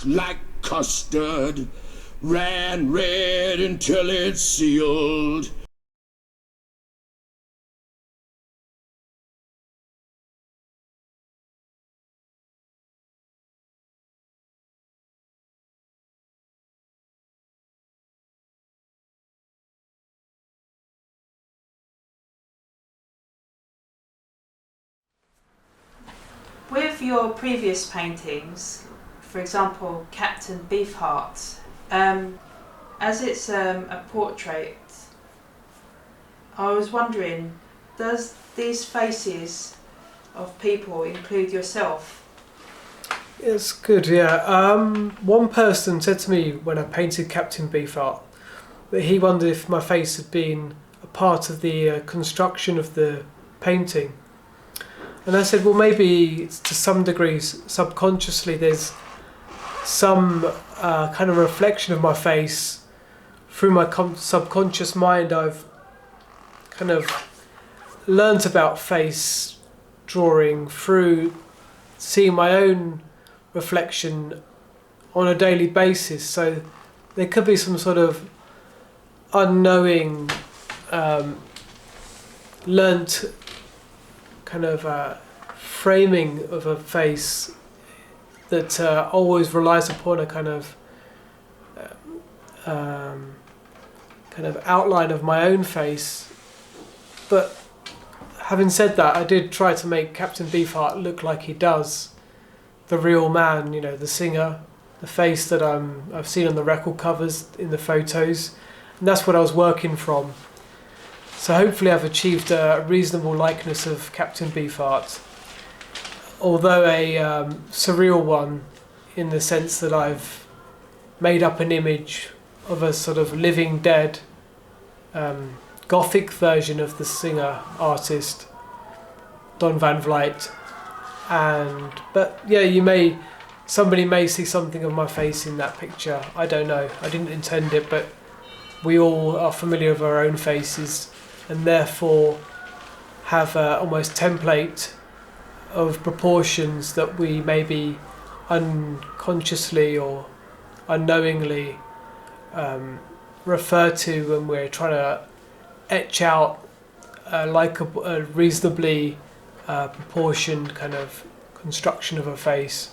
like custard, ran red until it's sealed. With your previous paintings, for example, Captain Beefheart, as it's a portrait, I was wondering, does these faces of people include yourself? It's good, yeah. One person said to me when I painted Captain Beefheart that he wondered if my face had been a part of the construction of the painting. And I said, well, maybe it's to some degree, subconsciously, there's some kind of reflection of my face through my subconscious mind. I've kind of learnt about face drawing through seeing my own reflection on a daily basis. So there could be some sort of unknowing, learnt kind of framing of a face that always relies upon a kind of outline of my own face. But having said that, I did try to make Captain Beefheart look like he does, the real man, you know, the singer, the face that I've seen on the record covers in the photos, and that's what I was working from. So hopefully I've achieved a reasonable likeness of Captain Beefheart, although a surreal one in the sense that I've made up an image of a sort of living dead Gothic version of the singer artist Don Van Vliet. But yeah, somebody may see something of my face in that picture. I don't know. I didn't intend it, but we all are familiar with our own faces, and therefore have almost template of proportions that we maybe unconsciously or unknowingly refer to when we're trying to etch out a reasonably proportioned kind of construction of a face.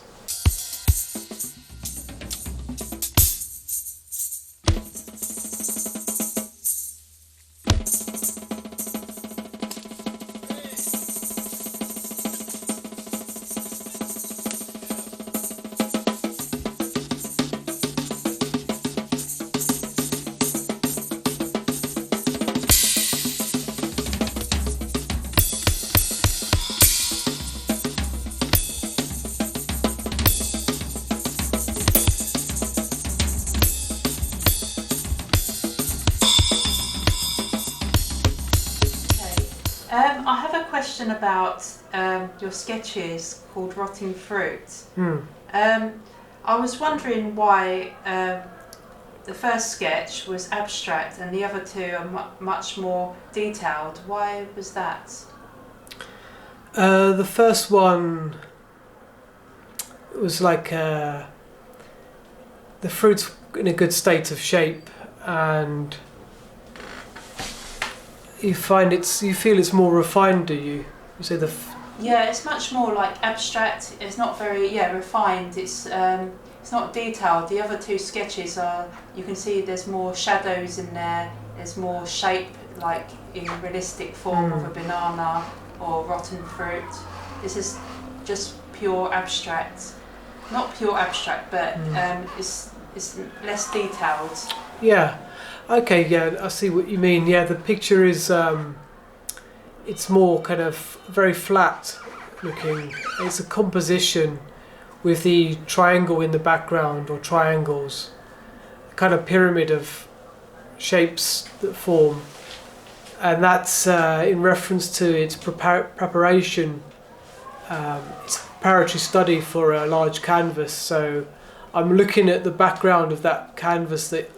I have a question about your sketches called Rotting Fruit. I was wondering why the first sketch was abstract and the other two are much more detailed. Why was that? The first one was like the fruit's in a good state of shape, and you feel it's more refined, do you? You say yeah, it's much more like abstract. It's not very refined. It's not detailed. The other two sketches are, you can see there's more shadows in there. There's more shape, like in realistic form of a banana or rotten fruit. This is just pure abstract. Not pure abstract, but it's less detailed. Yeah. Okay, yeah, I see what you mean. Yeah, the picture is, it's more kind of very flat looking. It's a composition with the triangle in the background, or triangles, a kind of pyramid of shapes that form. And that's in reference to its preparation. It's a preparatory study for a large canvas, so I'm looking at the background of that canvas that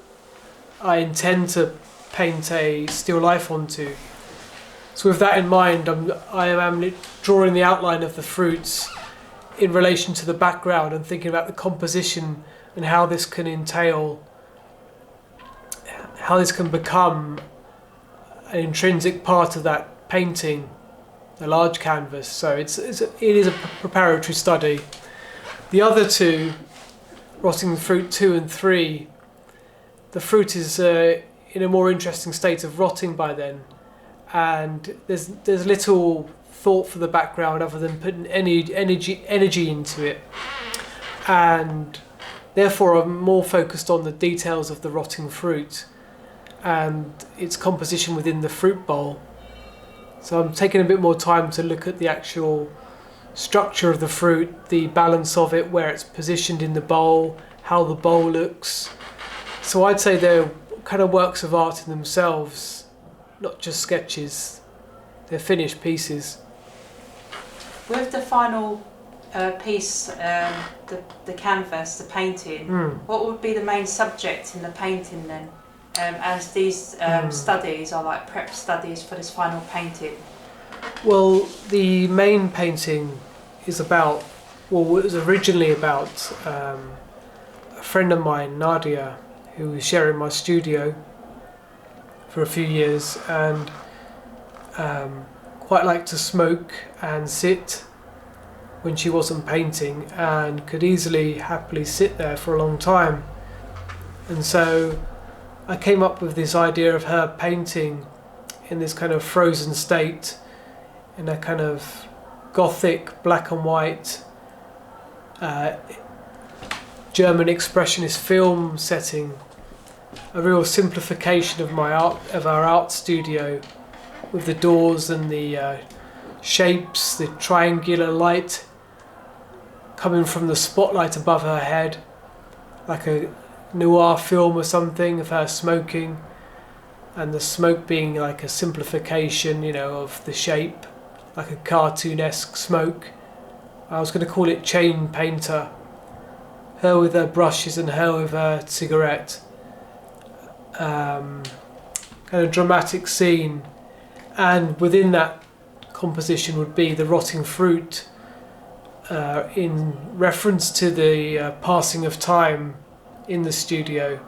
I intend to paint a still life onto. So with that in mind, I am drawing the outline of the fruits in relation to the background and thinking about the composition and how this can become an intrinsic part of that painting, the large canvas. So it is a preparatory study. The other two, Rotting Fruit 2 and 3, the fruit is in a more interesting state of rotting by then, and there's little thought for the background other than putting any energy into it, and therefore I'm more focused on the details of the rotting fruit and its composition within the fruit bowl. So I'm taking a bit more time to look at the actual structure of the fruit, the balance of it, where it's positioned in the bowl, how the bowl looks. So I'd say they're kind of works of art in themselves, not just sketches. They're finished pieces. With the final piece, the canvas, the painting, what would be the main subject in the painting then? As these studies are like prep studies for this final painting. Well, the main painting is about, it was originally about a friend of mine, Nadia, who was sharing my studio for a few years, and quite liked to smoke and sit when she wasn't painting, and could happily sit there for a long time. And so I came up with this idea of her painting in this kind of frozen state, in a kind of gothic black and white German expressionist film setting, a real simplification of our art studio, with the doors and the shapes, the triangular light coming from the spotlight above her head, like a noir film or something of her smoking, and the smoke being like a simplification, of the shape, like a cartoonesque smoke. I was going to call it Chain Painter. Her with her brushes and her with her cigarette. Kind of dramatic scene, and within that composition would be the rotting fruit, in reference to the passing of time in the studio.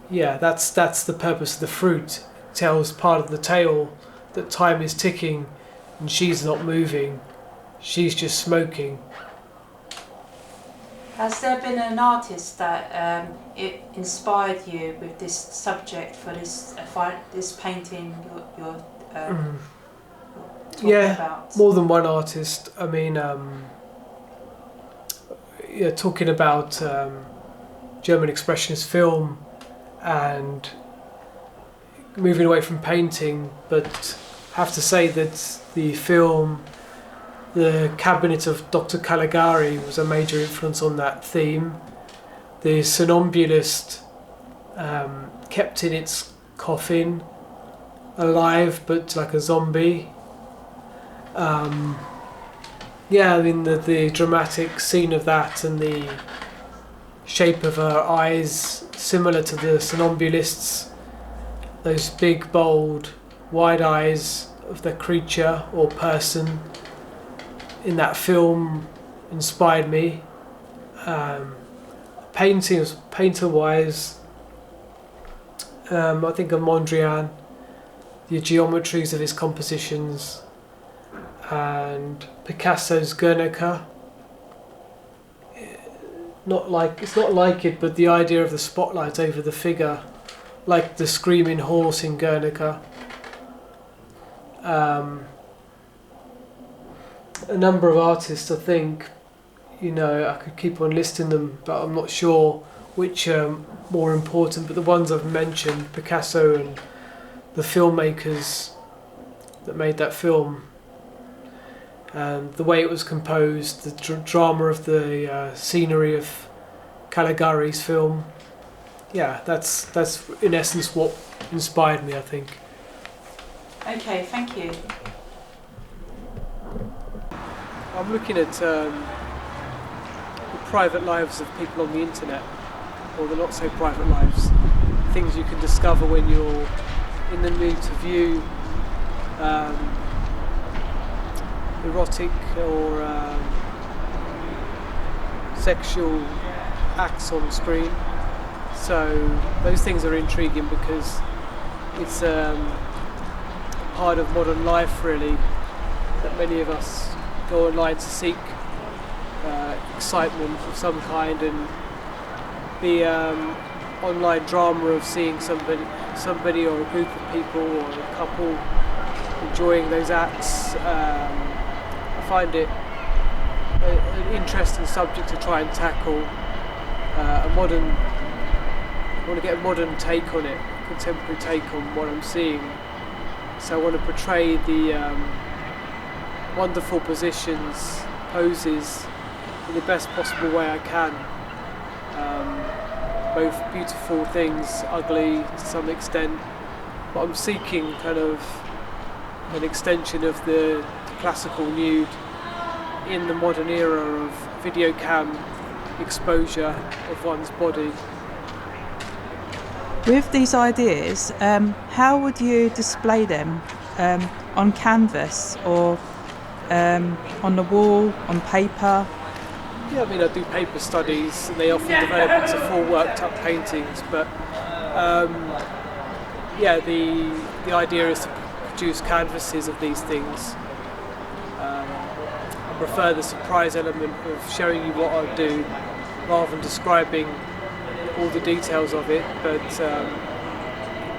Yeah, that's the purpose of the fruit. It tells part of the tale that time is ticking and she's not moving, she's just smoking. Has there been an artist that it inspired you with this subject for this painting you're talking about? More than one artist. I mean, talking about German expressionist film and moving away from painting, but have to say that the film The Cabinet of Dr. Caligari was a major influence on that theme. The somnambulist, kept in its coffin, alive but like a zombie. The dramatic scene of that, and the shape of her eyes, similar to the somnambulists, those big, bold, wide eyes of the creature or person in that film inspired me. Painter-wise, I think of Mondrian, the geometries of his compositions, and Picasso's Guernica. It's not like it, but the idea of the spotlight over the figure, like the screaming horse in Guernica. A number of artists, I think, I could keep on listing them, but I'm not sure which are more important. But the ones I've mentioned, Picasso and the filmmakers that made that film, and the way it was composed, the drama of the scenery of Caligari's film. Yeah, that's in essence what inspired me, I think. Okay, thank you. I'm looking at the private lives of people on the internet, or the not so private lives, things you can discover when you're in the mood to view erotic or sexual acts on screen. So those things are intriguing because it's part of modern life, really, that many of us go online to seek excitement of some kind, and the online drama of seeing somebody or a group of people or a couple enjoying those acts. I find it an interesting subject to try and tackle. I want to get a modern take on it, a contemporary take on what I'm seeing. So I want to portray the wonderful positions, poses, in the best possible way I can. Both beautiful things, ugly to some extent, but I'm seeking kind of an extension of the classical nude in the modern era of video cam exposure of one's body. With these ideas, how would you display them on canvas or on the wall, on paper? Yeah, I mean, I do paper studies, and they often develop into full worked-up paintings. But the idea is to produce canvases of these things. I prefer the surprise element of showing you what I do, rather than describing all the details of it. But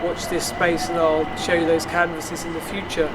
watch this space, and I'll show you those canvases in the future.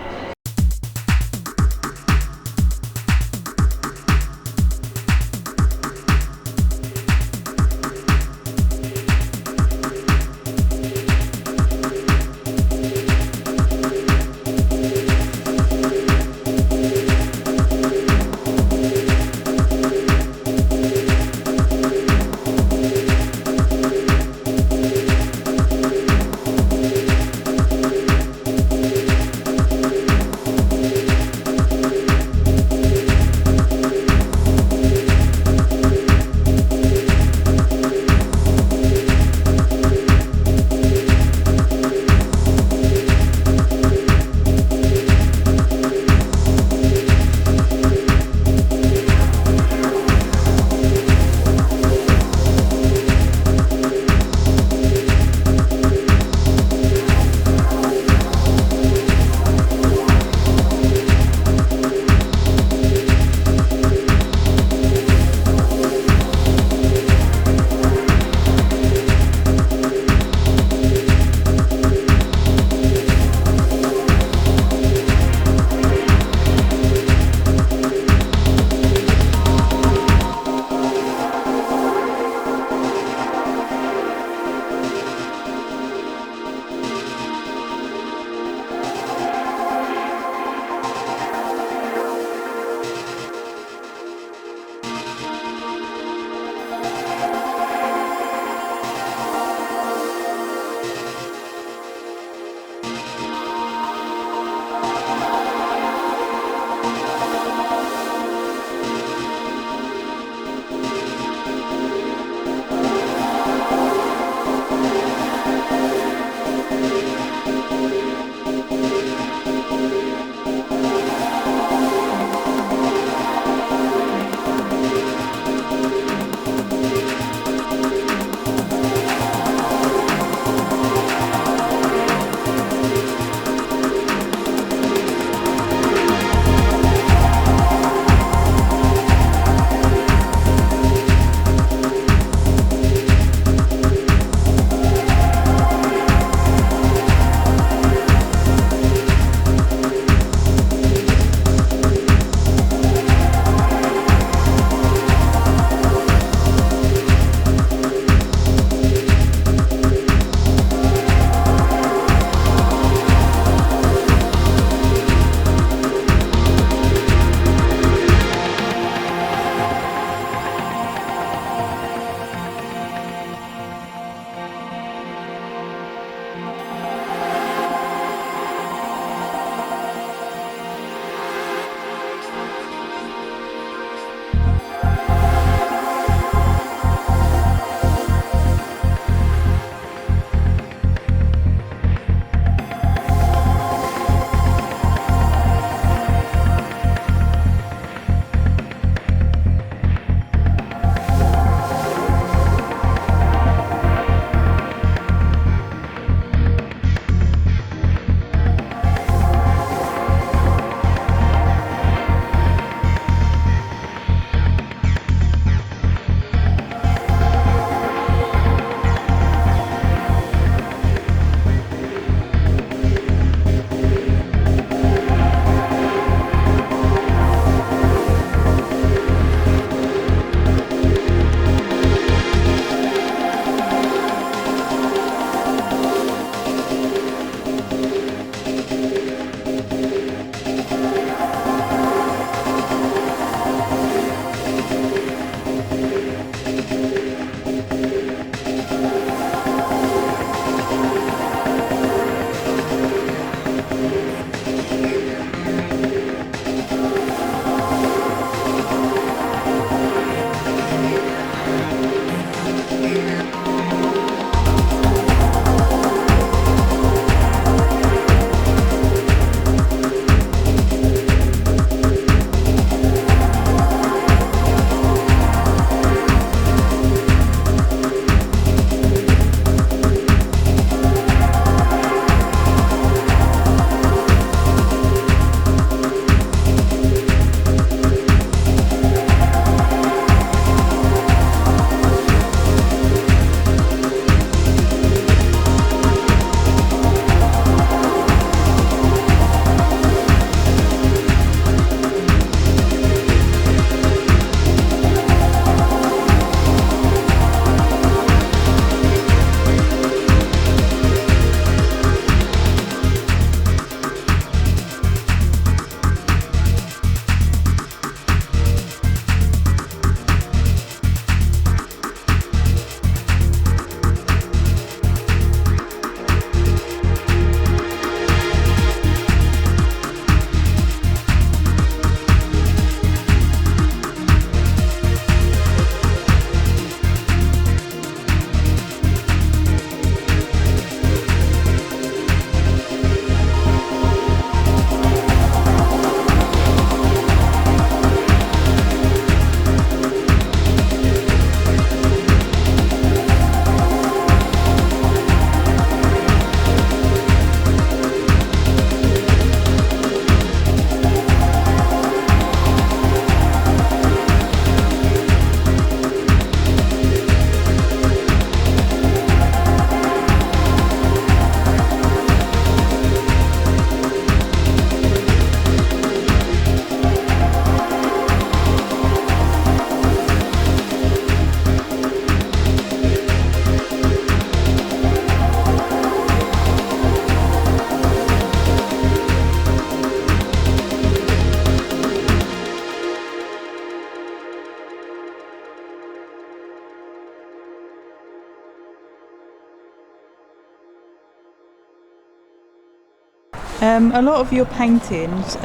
A lot of your paintings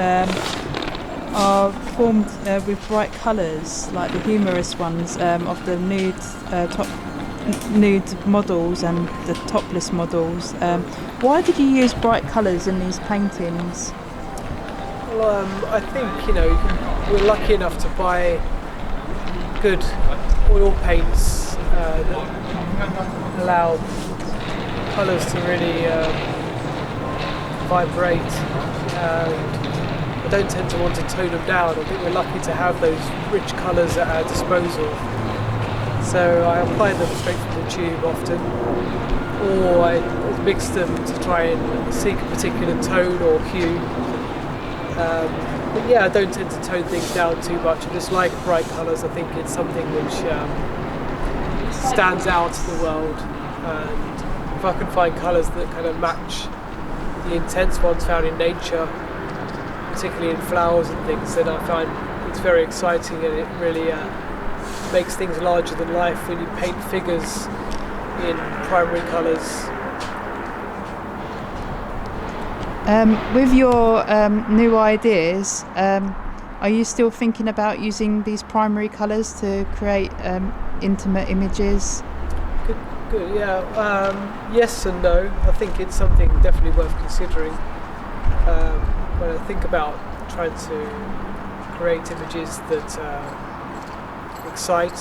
are formed with bright colours, like the humorous ones of the nude models and the topless models. Why did you use bright colours in these paintings? Well, I think we're lucky enough to buy good oil paints that allow colours to really vibrate. I don't tend to want to tone them down. I think we're lucky to have those rich colours at our disposal. So I apply them straight from the tube often, or I mix them to try and seek a particular tone or hue. But yeah, I don't tend to tone things down too much. I just like bright colours. I think it's something which stands out to the world. And if I can find colours that kind of match the intense ones found in nature, particularly in flowers and things, then I find it's very exciting, and it really makes things larger than life when you paint figures in primary colours. With your new ideas, are you still thinking about using these primary colours to create intimate images? Good, yeah. Yes and no. I think it's something definitely worth considering. When I think about trying to create images that excite,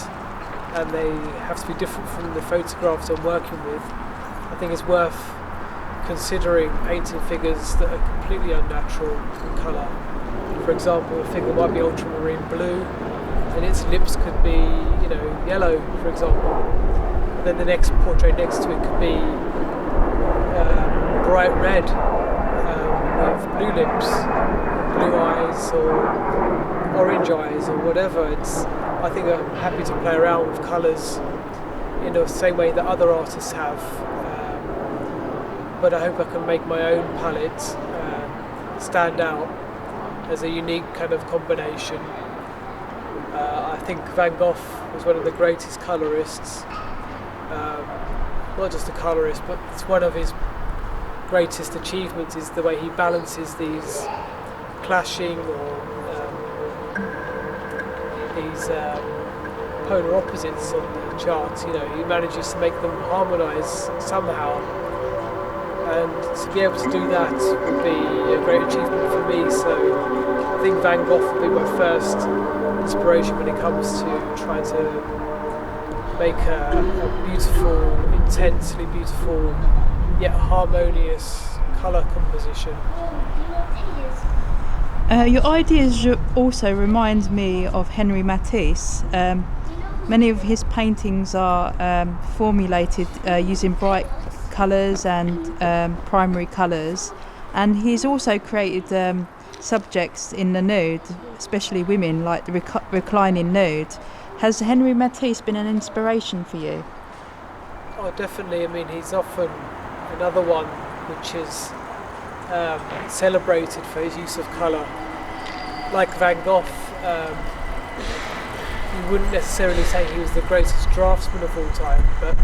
and they have to be different from the photographs I'm working with, I think it's worth considering painting figures that are completely unnatural in colour. For example, a figure might be ultramarine blue, and its lips could be, yellow, for example. And then the next portrait next to it could be bright red with blue lips, blue eyes, or orange eyes, or whatever. I think I'm happy to play around with colours in the same way that other artists have. But I hope I can make my own palette stand out as a unique kind of combination. I think Van Gogh was one of the greatest colourists, not just a colourist, but it's one of his greatest achievements is the way he balances these clashing or these polar opposites on the chart. He manages to make them harmonise somehow. And to be able to do that would be a great achievement for me. So I think Van Gogh would be my first inspiration when it comes to trying to make a beautiful, intensely beautiful, yet harmonious colour composition. Your ideas also remind me of Henri Matisse. Many of his paintings are formulated using bright colours and primary colours, and he's also created subjects in the nude, especially women, like the reclining nude. Has Henri Matisse been an inspiration for you? Oh, definitely. I mean, he's often another one which is celebrated for his use of colour. Like Van Gogh, you wouldn't necessarily say he was the greatest draftsman of all time, but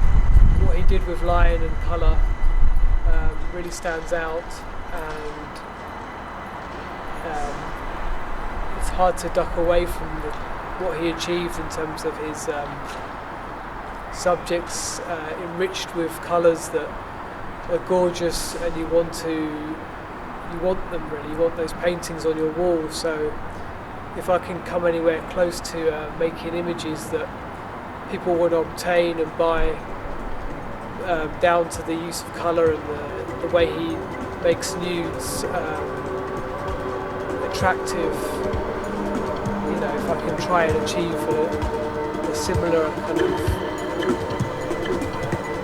what he did with line and colour really stands out, and it's hard to duck away from what he achieved in terms of his subjects enriched with colours that are gorgeous, and you want them really, you want those paintings on your wall. So if I can come anywhere close to making images that people want to obtain and buy, down to the use of colour and the way he makes nudes attractive, if I can try and achieve a similar kind of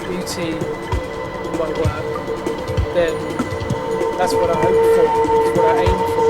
beauty in my work, then that's what I hope for, that's what I aim for.